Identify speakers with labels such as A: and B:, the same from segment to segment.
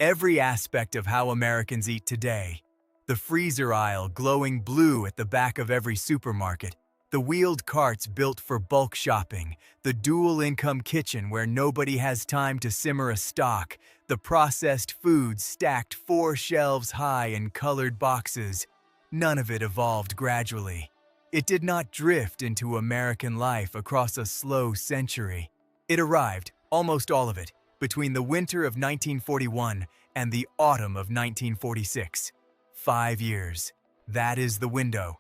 A: Every aspect of how Americans eat today. The freezer aisle glowing blue at the back of every supermarket, the wheeled carts built for bulk shopping, the dual-income kitchen where nobody has time to simmer a stock, the processed foods stacked 4 shelves high in colored boxes. None of it evolved gradually. It did not drift into American life across a slow century. It arrived, almost all of it, between the winter of 1941 and the autumn of 1946. 5 years. That is the window.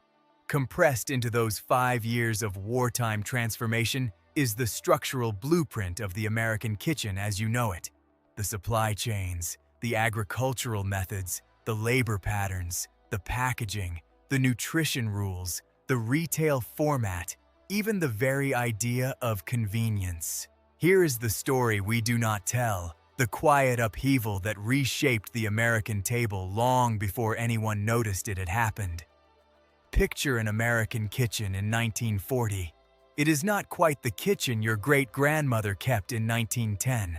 A: Compressed into those 5 years of wartime transformation is the structural blueprint of the American kitchen as you know it. The supply chains, the agricultural methods, the labor patterns, the packaging, the nutrition rules, the retail format, even the very idea of convenience. Here is the story we do not tell, the quiet upheaval that reshaped the American table long before anyone noticed it had happened. Picture an American kitchen in 1940. It is not quite the kitchen your great-grandmother kept in 1910.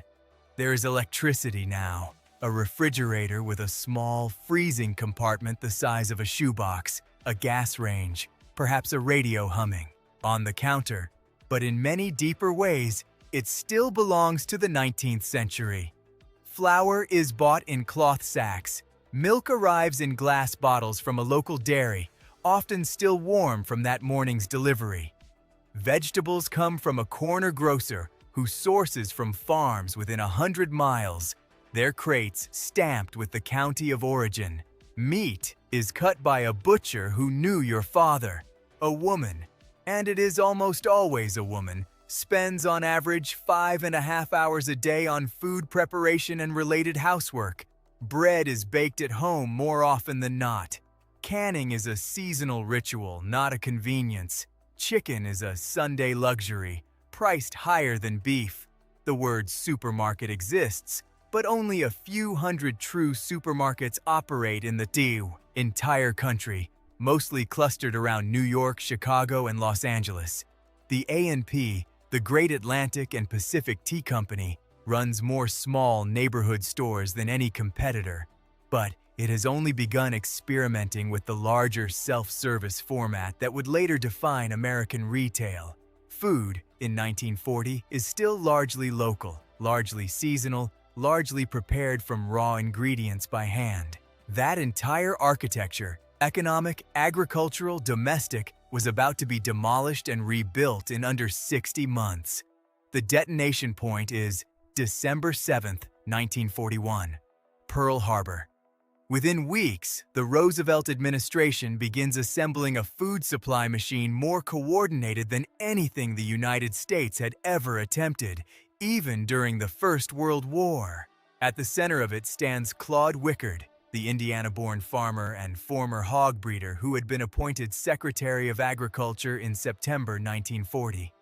A: There is electricity now, a refrigerator with a small freezing compartment the size of a shoebox, a gas range, perhaps a radio humming, on the counter. But in many deeper ways, it still belongs to the 19th century. Flour is bought in cloth sacks. Milk arrives in glass bottles from a local dairy, often still warm from that morning's delivery. Vegetables come from a corner grocer who sources from farms within 100 miles, their crates stamped with the county of origin. Meat is cut by a butcher who knew your father. A woman, and it is almost always a woman, spends on average 5.5 hours a day on food preparation and related housework. Bread is baked at home more often than not. Canning is a seasonal ritual, not a convenience. Chicken is a Sunday luxury, priced higher than beef. The word supermarket exists, but only a few hundred true supermarkets operate in the entire country, mostly clustered around New York, Chicago, and Los Angeles. The A&P, the Great Atlantic and Pacific Tea Company, runs more small neighborhood stores than any competitor, but it has only begun experimenting with the larger self-service format that would later define American retail. Food, in 1940, is still largely local, largely seasonal, largely prepared from raw ingredients by hand. That entire architecture, economic, agricultural, domestic, was about to be demolished and rebuilt in under 60 months. The detonation point is December 7, 1941, Pearl Harbor. Within weeks, the Roosevelt administration begins assembling a food supply machine more coordinated than anything the United States had ever attempted, even during the First World War. At the center of it stands Claude Wickard, the Indiana-born farmer and former hog breeder who had been appointed Secretary of Agriculture in September 1940.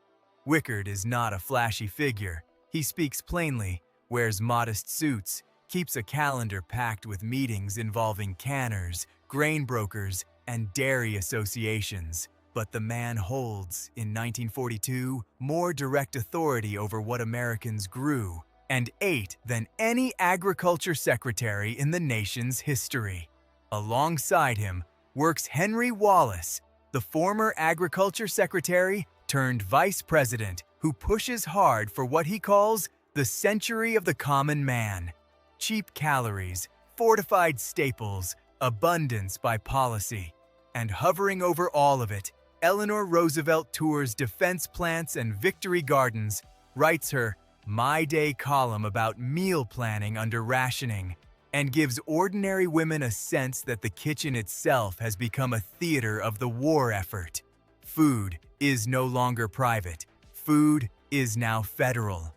A: Wickard is not a flashy figure. He speaks plainly, wears modest suits, keeps a calendar packed with meetings involving canners, grain brokers, and dairy associations. But the man holds, in 1942, more direct authority over what Americans grew and ate than any agriculture secretary in the nation's history. Alongside him works Henry Wallace, the former agriculture secretary turned vice president who pushes hard for what he calls the century of the common man. Cheap calories, fortified staples, abundance by policy. And hovering over all of it, Eleanor Roosevelt tours defense plants and Victory Gardens, writes her My Day column about meal planning under rationing, and gives ordinary women a sense that the kitchen itself has become a theater of the war effort. Food is no longer private. Food is now federal.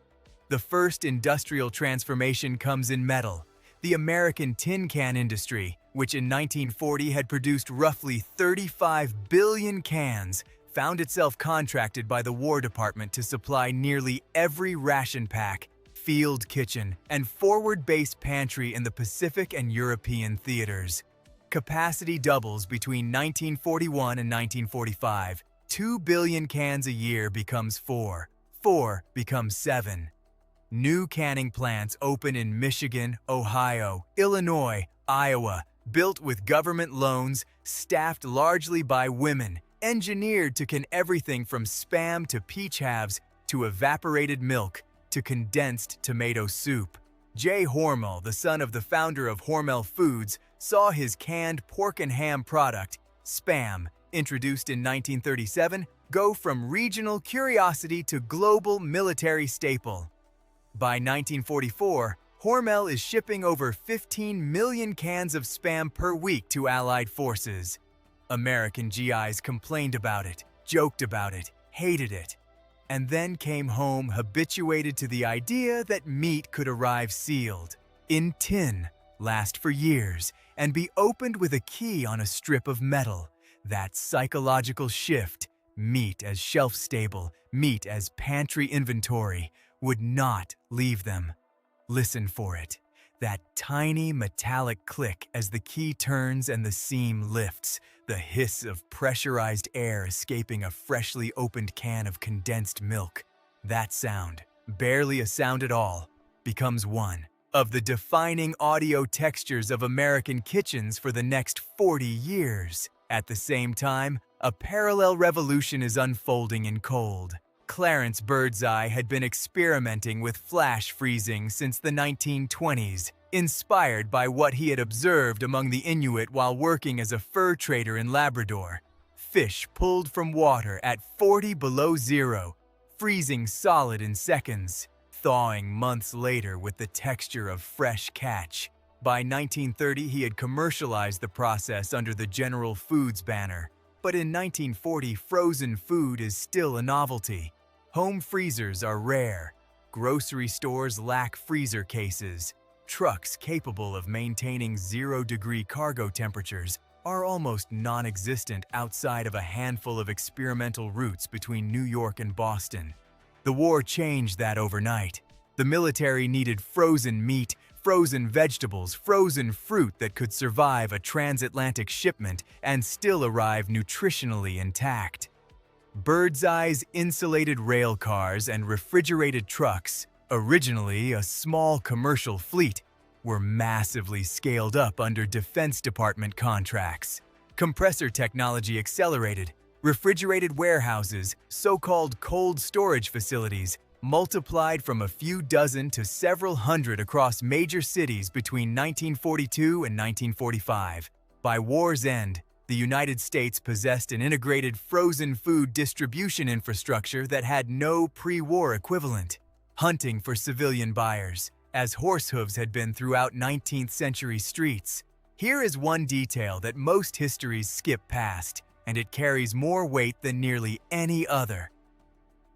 A: The first industrial transformation comes in metal. The American tin can industry, which in 1940 had produced roughly 35 billion cans, found itself contracted by the War Department to supply nearly every ration pack, field kitchen, and forward-base pantry in the Pacific and European theaters. Capacity doubles between 1941 and 1945. 2 billion cans a year becomes 4. 4 becomes 7. New canning plants open in Michigan, Ohio, Illinois, Iowa, built with government loans, staffed largely by women, engineered to can everything from Spam to peach halves to evaporated milk to condensed tomato soup. J. Hormel, the son of the founder of Hormel Foods, saw his canned pork and ham product, Spam, introduced in 1937, go from regional curiosity to global military staple. By 1944, Hormel is shipping over 15 million cans of Spam per week to Allied forces. American GIs complained about it, joked about it, hated it, and then came home habituated to the idea that meat could arrive sealed, in tin, last for years, and be opened with a key on a strip of metal. That psychological shift, meat as shelf-stable, meat as pantry inventory, would not leave them. Listen for it. That tiny metallic click as the key turns and the seam lifts, the hiss of pressurized air escaping a freshly opened can of condensed milk. That sound, barely a sound at all, becomes one of the defining audio textures of American kitchens for the next 40 years. At the same time, a parallel revolution is unfolding in cold. Clarence Birdseye had been experimenting with flash freezing since the 1920s, inspired by what he had observed among the Inuit while working as a fur trader in Labrador. Fish pulled from water at 40 below zero, freezing solid in seconds, thawing months later with the texture of fresh catch. By 1930, he had commercialized the process under the General Foods banner. But in 1940, frozen food is still a novelty. Home freezers are rare. Grocery stores lack freezer cases. Trucks capable of maintaining 0-degree cargo temperatures are almost non-existent outside of a handful of experimental routes between New York and Boston. The war changed that overnight. The military needed frozen meat, frozen vegetables, frozen fruit that could survive a transatlantic shipment and still arrive nutritionally intact. Birdseye's insulated rail cars and refrigerated trucks, originally a small commercial fleet, were massively scaled up under Defense Department contracts. Compressor technology accelerated. Refrigerated warehouses, so-called cold storage facilities, multiplied from a few dozen to several hundred across major cities between 1942 and 1945. By war's end, the United States possessed an integrated frozen food distribution infrastructure that had no pre-war equivalent, hunting for civilian buyers, as horse hooves had been throughout 19th century streets. Here is one detail that most histories skip past, and it carries more weight than nearly any other.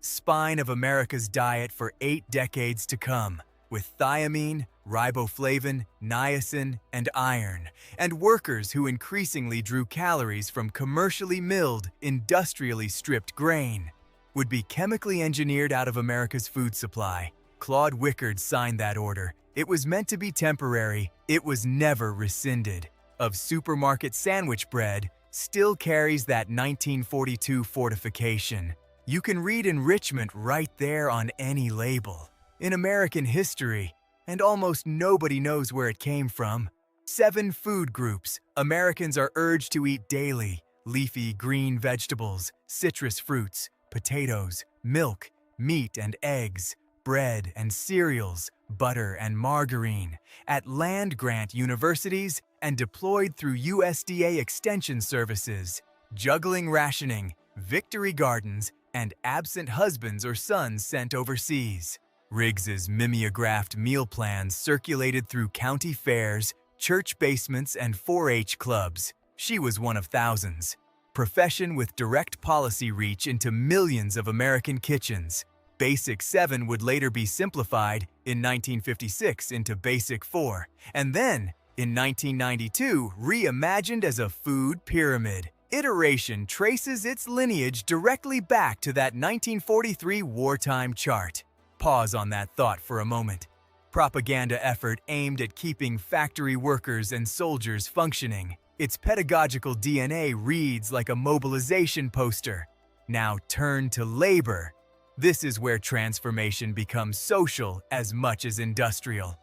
A: Spine of America's diet for 8 decades to come, with thiamine, riboflavin, niacin, and iron, and workers who increasingly drew calories from commercially milled, industrially stripped grain, would be chemically engineered out of America's food supply. Claude Wickard signed that order. It was meant to be temporary. It was never rescinded. Of supermarket sandwich bread, still carries that 1942 fortification. You can read enrichment right there on any label. In American history, and almost nobody knows where it came from. 7 food groups Americans are urged to eat daily: leafy green vegetables, citrus fruits, potatoes, milk, meat and eggs, bread and cereals, butter and margarine, at land-grant universities and deployed through USDA extension services, juggling rationing, victory gardens, and absent husbands or sons sent overseas. Riggs's mimeographed meal plans circulated through county fairs, church basements, and 4-H clubs. She was one of thousands. Profession with direct policy reach into millions of American kitchens. Basic 7 would later be simplified in 1956 into Basic 4, and then, in 1992, reimagined as a food pyramid. Iteration traces its lineage directly back to that 1943 wartime chart. Pause on that thought for a moment. Propaganda effort aimed at keeping factory workers and soldiers functioning. Its pedagogical DNA reads like a mobilization poster. Now turn to labor. This is where transformation becomes social as much as industrial.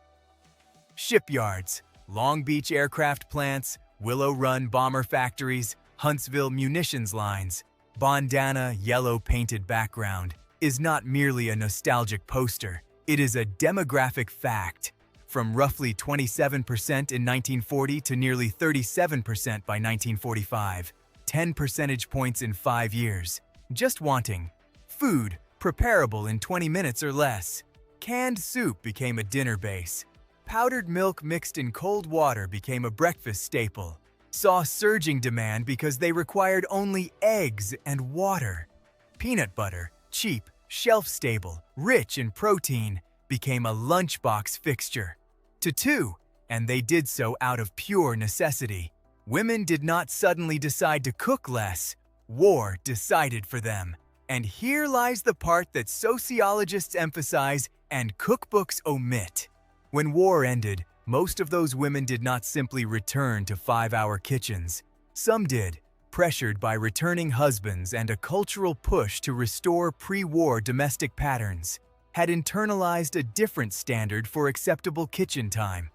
A: Shipyards, Long Beach aircraft plants, Willow Run bomber factories, Huntsville munitions lines, bandana yellow painted background is not merely a nostalgic poster, it is a demographic fact. From roughly 27% in 1940 to nearly 37% by 1945, 10 percentage points in 5 years. Just wanting food, preparable in 20 minutes or less. Canned soup became a dinner base. Powdered milk mixed in cold water became a breakfast staple. Saw surging demand because they required only eggs and water. Peanut butter, cheap, shelf-stable, rich in protein, became a lunchbox fixture. To two, and they did so out of pure necessity. Women did not suddenly decide to cook less. War decided for them. And here lies the part that sociologists emphasize and cookbooks omit. When war ended, most of those women did not simply return to 5-hour kitchens. Some did, pressured by returning husbands and a cultural push to restore pre-war domestic patterns, had internalized a different standard for acceptable kitchen time.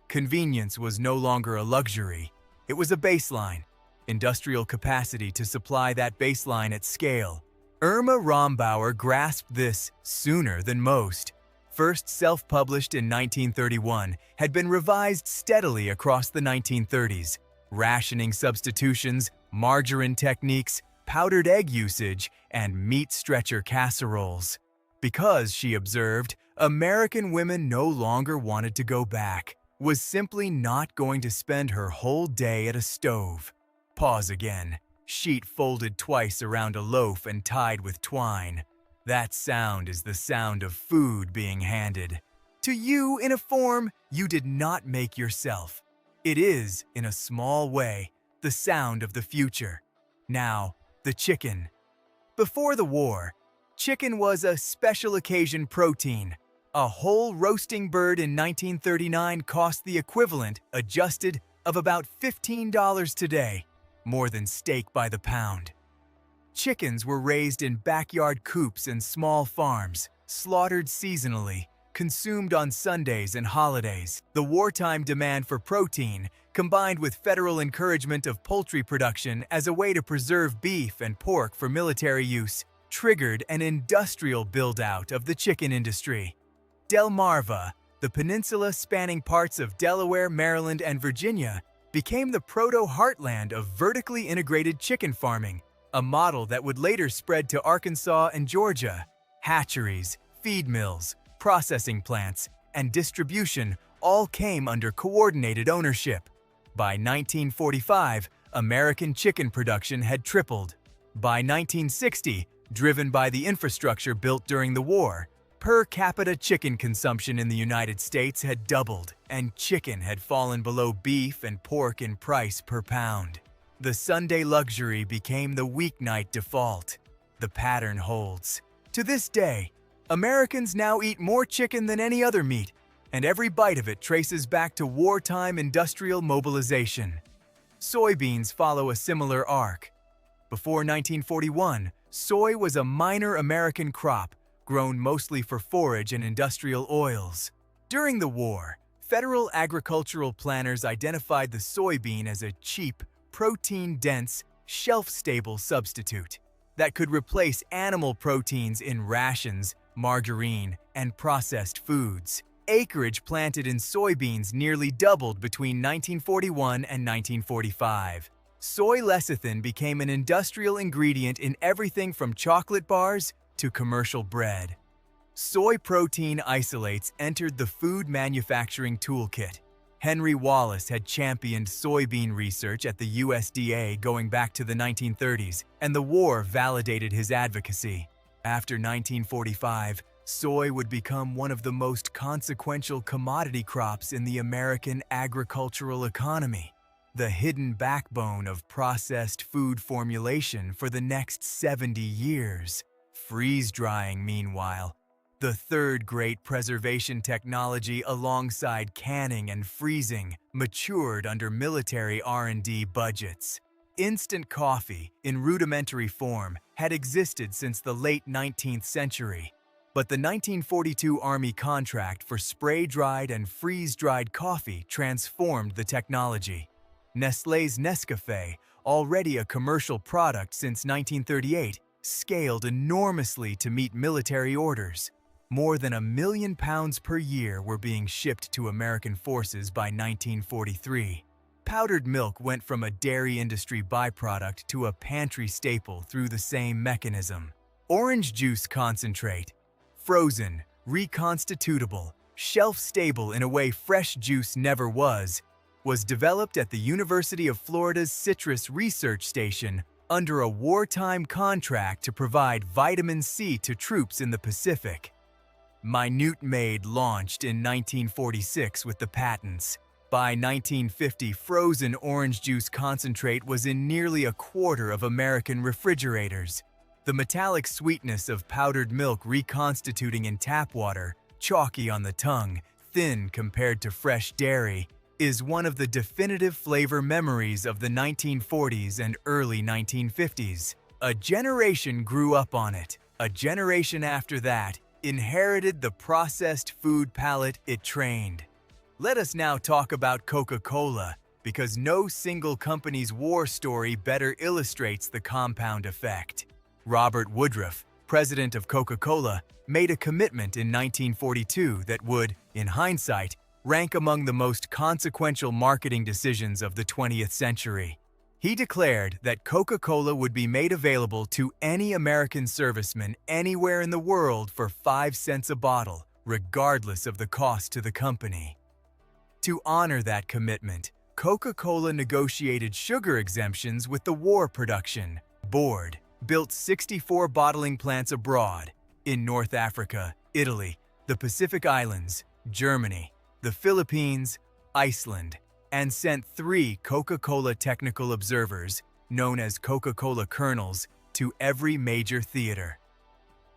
A: Convenience was no longer a luxury. It was a baseline, industrial capacity to supply that baseline at scale. Irma Rombauer grasped this sooner than most. First self-published in 1931, had been revised steadily across the 1930s. Rationing substitutions, margarine techniques, powdered egg usage, and meat stretcher casseroles. Because, she observed, American women no longer wanted to go back, was simply not going to spend her whole day at a stove. Pause again. Sheet folded twice around a loaf and tied with twine. That sound is the sound of food being handed to you in a form you did not make yourself. It is, in a small way, the sound of the future. Now, the chicken. Before the war, chicken was a special occasion protein. A whole roasting bird in 1939 cost the equivalent, adjusted, of about $15 today, more than steak by the pound. Chickens were raised in backyard coops and small farms, slaughtered seasonally, consumed on Sundays and holidays. The wartime demand for protein, combined with federal encouragement of poultry production as a way to preserve beef and pork for military use, triggered an industrial build-out of the chicken industry. Delmarva, the peninsula spanning parts of Delaware, Maryland, and Virginia, became the proto-heartland of vertically integrated chicken farming, a model that would later spread to Arkansas and Georgia. Hatcheries, feed mills, processing plants, and distribution all came under coordinated ownership. By 1945, American chicken production had tripled. By 1960, driven by the infrastructure built during the war, per capita chicken consumption in the United States had doubled, and chicken had fallen below beef and pork in price per pound. The Sunday luxury became the weeknight default. The pattern holds. To this day, Americans now eat more chicken than any other meat, and every bite of it traces back to wartime industrial mobilization. Soybeans follow a similar arc. Before 1941, soy was a minor American crop, grown mostly for forage and industrial oils. During the war, federal agricultural planners identified the soybean as a cheap, protein-dense, shelf-stable substitute that could replace animal proteins in rations, margarine, and processed foods. Acreage planted in soybeans nearly doubled between 1941 and 1945. Soy lecithin became an industrial ingredient in everything from chocolate bars to commercial bread. Soy protein isolates entered the food manufacturing toolkit. Henry Wallace had championed soybean research at the USDA going back to the 1930s, and the war validated his advocacy. After 1945, soy would become one of the most consequential commodity crops in the American agricultural economy, the hidden backbone of processed food formulation for the next 70 years. Freeze-drying, meanwhile, the third great preservation technology alongside canning and freezing, matured under military R&D budgets. Instant coffee, in rudimentary form, had existed since the late 19th century, but the 1942 Army contract for spray-dried and freeze-dried coffee transformed the technology. Nestlé's Nescafé, already a commercial product since 1938, scaled enormously to meet military orders. More than £1 million per year were being shipped to American forces by 1943. Powdered milk went from a dairy industry byproduct to a pantry staple through the same mechanism. Orange juice concentrate, frozen, reconstitutable, shelf-stable in a way fresh juice never was developed at the University of Florida's Citrus Research Station under a wartime contract to provide vitamin C to troops in the Pacific. Minute Maid launched in 1946 with the patents. By 1950, frozen orange juice concentrate was in nearly a quarter of American refrigerators. The metallic sweetness of powdered milk reconstituting in tap water, chalky on the tongue, thin compared to fresh dairy, is one of the definitive flavor memories of the 1940s and early 1950s. A generation grew up on it. A generation after that inherited the processed food palate it trained. Let us now talk about Coca-Cola, because no single company's war story better illustrates the compound effect. Robert Woodruff, president of Coca-Cola, made a commitment in 1942 that would, in hindsight, rank among the most consequential marketing decisions of the 20th century. He declared that Coca-Cola would be made available to any American serviceman anywhere in the world for 5 cents a bottle, regardless of the cost to the company. To honor that commitment, Coca-Cola negotiated sugar exemptions with the War Production Board, built 64 bottling plants abroad, in North Africa, Italy, the Pacific Islands, Germany, the Philippines, Iceland, and sent 3 Coca-Cola technical observers, known as Coca-Cola colonels, to every major theater.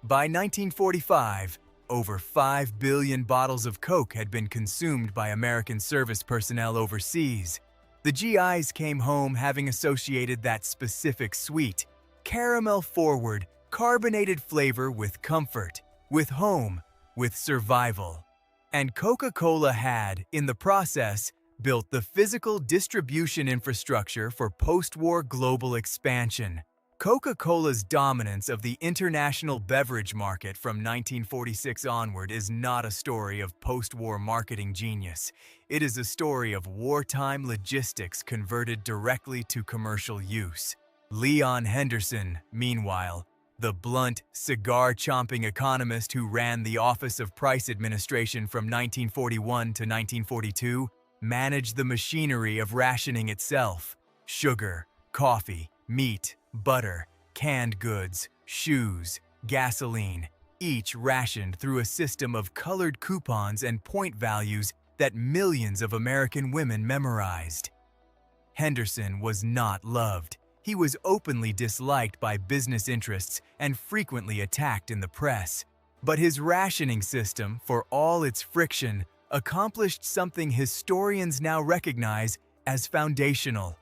A: By 1945, over 5 billion bottles of Coke had been consumed by American service personnel overseas. The GIs came home having associated that specific sweet, caramel-forward, carbonated flavor with comfort, with home, with survival. And Coca-Cola had, in the process, built the physical distribution infrastructure for post-war global expansion. Coca-Cola's dominance of the international beverage market from 1946 onward is not a story of post-war marketing genius. It is a story of wartime logistics converted directly to commercial use. Leon Henderson, meanwhile, the blunt, cigar-chomping economist who ran the Office of Price Administration from 1941 to 1942, managed the machinery of rationing itself. Sugar, coffee, meat, butter, canned goods, shoes, gasoline, each rationed through a system of colored coupons and point values that millions of American women memorized. Henderson was not loved. He was openly disliked by business interests and frequently attacked in the press. But his rationing system, for all its friction, accomplished something historians now recognize as foundational.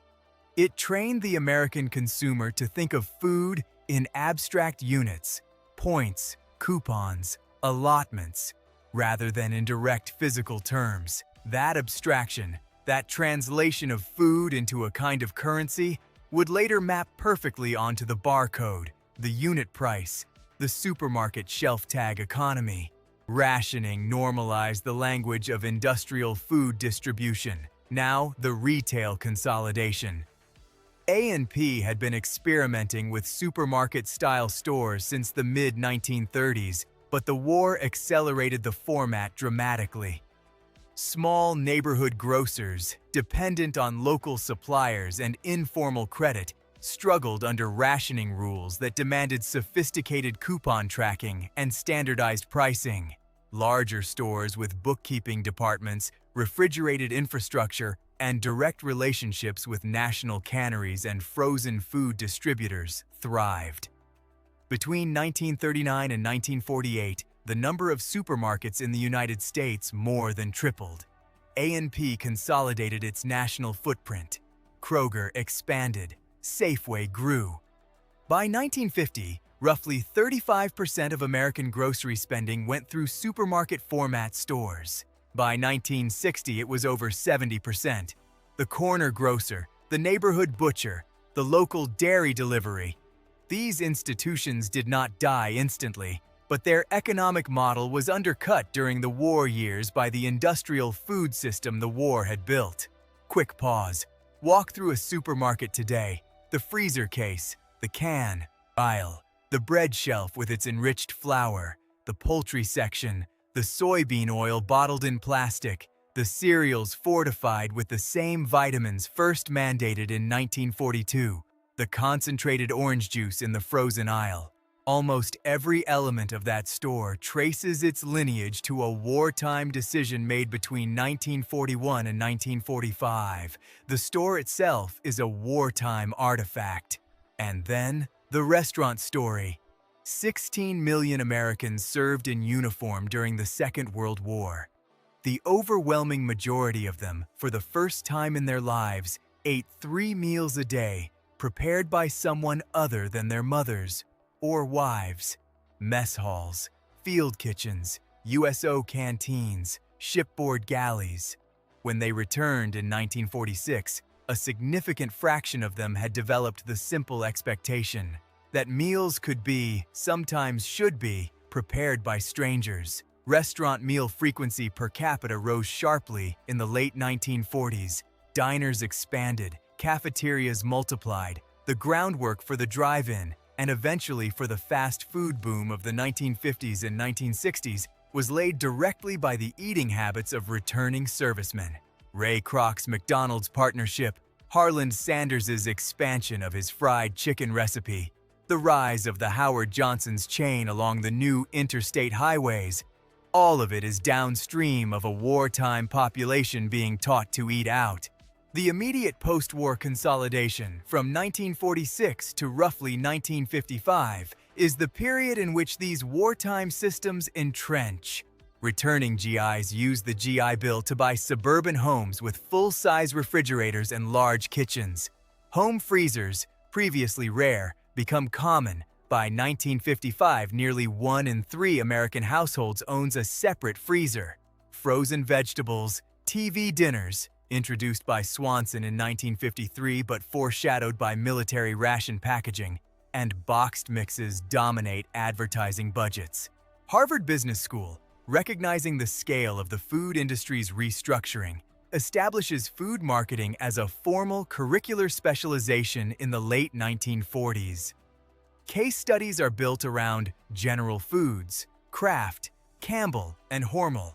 A: It trained the American consumer to think of food in abstract units, points, coupons, allotments, rather than in direct physical terms. That abstraction, that translation of food into a kind of currency, would later map perfectly onto the barcode, the unit price, the supermarket shelf tag economy. Rationing normalized the language of industrial food distribution, now the retail consolidation. A&P had been experimenting with supermarket-style stores since the mid-1930s, but the war accelerated the format dramatically. Small neighborhood grocers, dependent on local suppliers and informal credit, struggled under rationing rules that demanded sophisticated coupon tracking and standardized pricing. Larger stores with bookkeeping departments, refrigerated infrastructure, and direct relationships with national canneries and frozen food distributors thrived. Between 1939 and 1948, the number of supermarkets in the United States more than tripled. A&P consolidated its national footprint. Kroger expanded. Safeway grew. By 1950, roughly 35% of American grocery spending went through supermarket format stores. By 1960, it was over 70%. The corner grocer, the neighborhood butcher, the local dairy delivery. These institutions did not die instantly, but their economic model was undercut during the war years by the industrial food system the war had built. Quick pause. Walk through a supermarket today. The freezer case, the can, aisle, the bread shelf with its enriched flour, the poultry section, the soybean oil bottled in plastic, the cereals fortified with the same vitamins first mandated in 1942, the concentrated orange juice in the frozen aisle. Almost every element of that store traces its lineage to a wartime decision made between 1941 and 1945. The store itself is a wartime artifact. And then, the restaurant story. 16 million Americans served in uniform during the Second World War. The overwhelming majority of them, for the first time in their lives, ate 3 meals a day, prepared by someone other than their mothers or wives. Mess halls, field kitchens, USO canteens, shipboard galleys. When they returned in 1946, a significant fraction of them had developed the simple expectation that meals could be, sometimes should be, prepared by strangers. Restaurant meal frequency per capita rose sharply in the late 1940s. Diners expanded, cafeterias multiplied, the groundwork for the drive-in, and eventually for the fast food boom of the 1950s and 1960s was laid directly by the eating habits of returning servicemen. Ray Kroc's McDonald's partnership, Harland Sanders's expansion of his fried chicken recipe, the rise of the Howard Johnson's chain along the new interstate highways, all of it is downstream of a wartime population being taught to eat out. The immediate post-war consolidation from 1946 to roughly 1955 is the period in which these wartime systems entrench. Returning GIs use the GI Bill to buy suburban homes with full-size refrigerators and large kitchens. Home freezers, previously rare, become common. By 1955, nearly 1 in 3 American households owns a separate freezer. Frozen vegetables, TV dinners, introduced by Swanson in 1953 but foreshadowed by military ration packaging, and boxed mixes dominate advertising budgets. Harvard Business School, recognizing the scale of the food industry's restructuring, establishes food marketing as a formal curricular specialization in the late 1940s. Case studies are built around General Foods, Kraft, Campbell, and Hormel.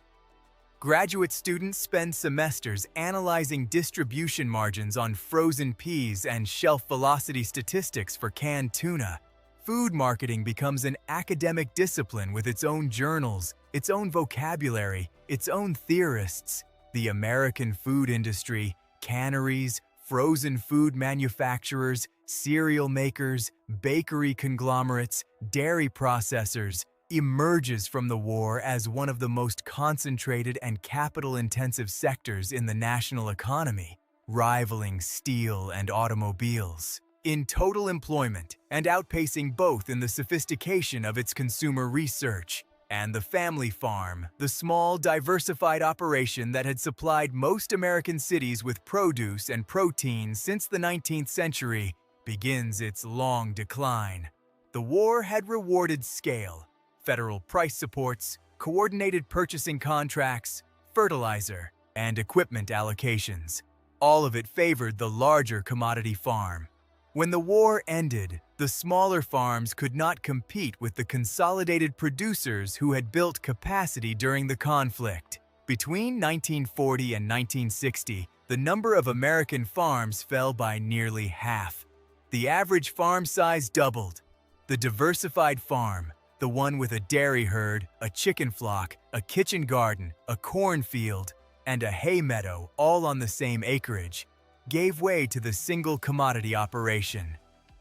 A: Graduate students spend semesters analyzing distribution margins on frozen peas and shelf velocity statistics for canned tuna. Food marketing becomes an academic discipline with its own journals, its own vocabulary, its own theorists. The American food industry, canneries, frozen food manufacturers, cereal makers, bakery conglomerates, dairy processors, emerges from the war as one of the most concentrated and capital-intensive sectors in the national economy, rivaling steel and automobiles in total employment and outpacing both in the sophistication of its consumer research. And the family farm, the small, diversified operation that had supplied most American cities with produce and protein since the 19th century, begins its long decline. The war had rewarded scale, federal price supports, coordinated purchasing contracts, fertilizer, and equipment allocations. All of it favored the larger commodity farm. When the war ended, the smaller farms could not compete with the consolidated producers who had built capacity during the conflict. Between 1940 and 1960, the number of American farms fell by nearly half. The average farm size doubled. The diversified farm, the one with a dairy herd, a chicken flock, a kitchen garden, a cornfield, and a hay meadow all on the same acreage, gave way to the single commodity operation.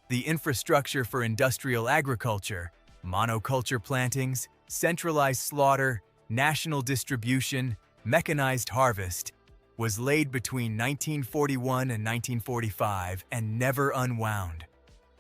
A: The infrastructure for industrial agriculture, monoculture plantings, centralized slaughter, national distribution, mechanized harvest, was laid between 1941 and 1945 and never unwound.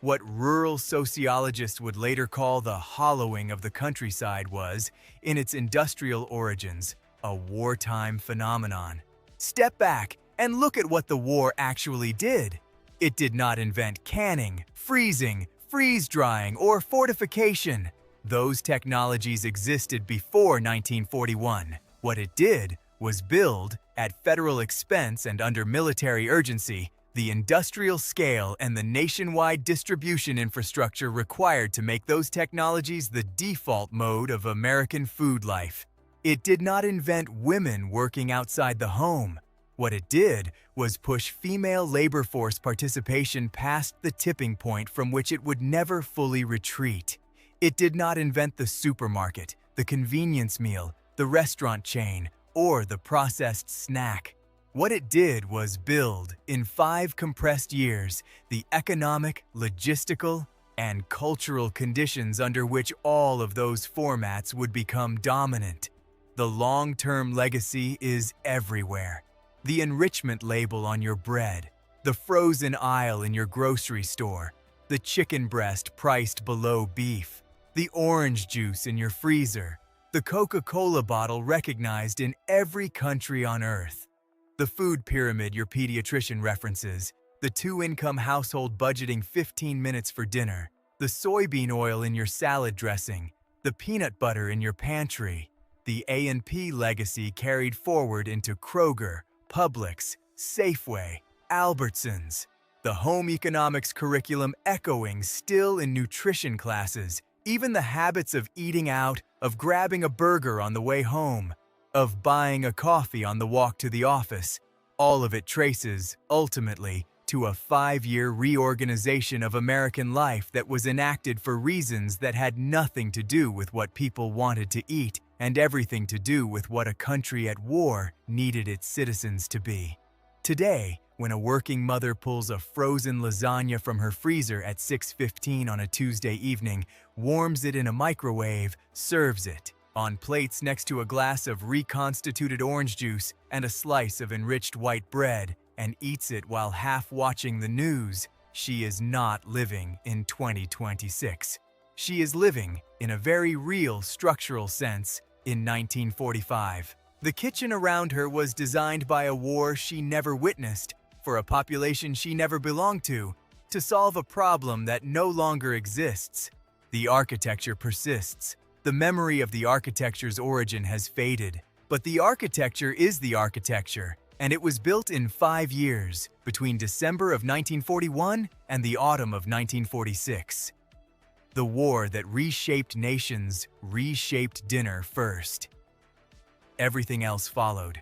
A: What rural sociologists would later call the hollowing of the countryside was, in its industrial origins, a wartime phenomenon. Step back and look at what the war actually did. It did not invent canning, freezing, freeze-drying, or fortification. Those technologies existed before 1941. What it did was build, at federal expense and under military urgency, the industrial scale and the nationwide distribution infrastructure required to make those technologies the default mode of American food life. It did not invent women working outside the home. What it did was push female labor force participation past the tipping point from which it would never fully retreat. It did not invent the supermarket, the convenience meal, the restaurant chain, or the processed snack. What it did was build, in 5 compressed years, the economic, logistical, and cultural conditions under which all of those formats would become dominant. The long-term legacy is everywhere. The enrichment label on your bread, the frozen aisle in your grocery store, the chicken breast priced below beef, the orange juice in your freezer, the Coca-Cola bottle recognized in every country on Earth, the food pyramid your pediatrician references, the 2-income household budgeting 15 minutes for dinner, the soybean oil in your salad dressing, the peanut butter in your pantry, the A&P legacy carried forward into Kroger, Publix, Safeway, Albertsons, the home economics curriculum echoing still in nutrition classes, even the habits of eating out, of grabbing a burger on the way home, of buying a coffee on the walk to the office, all of it traces, ultimately, to a 5-year reorganization of American life that was enacted for reasons that had nothing to do with what people wanted to eat and everything to do with what a country at war needed its citizens to be. Today, when a working mother pulls a frozen lasagna from her freezer at 6:15 on a Tuesday evening, warms it in a microwave, serves it, on plates next to a glass of reconstituted orange juice and a slice of enriched white bread, and eats it while half watching the news, she is not living in 2026. She is living, in a very real structural sense, in 1945. The kitchen around her was designed by a war she never witnessed, for a population she never belonged to solve a problem that no longer exists. The architecture persists. The memory of the architecture's origin has faded, but the architecture is the architecture, and it was built in 5 years, between December of 1941 and the autumn of 1946. The war that reshaped nations reshaped dinner first. Everything else followed.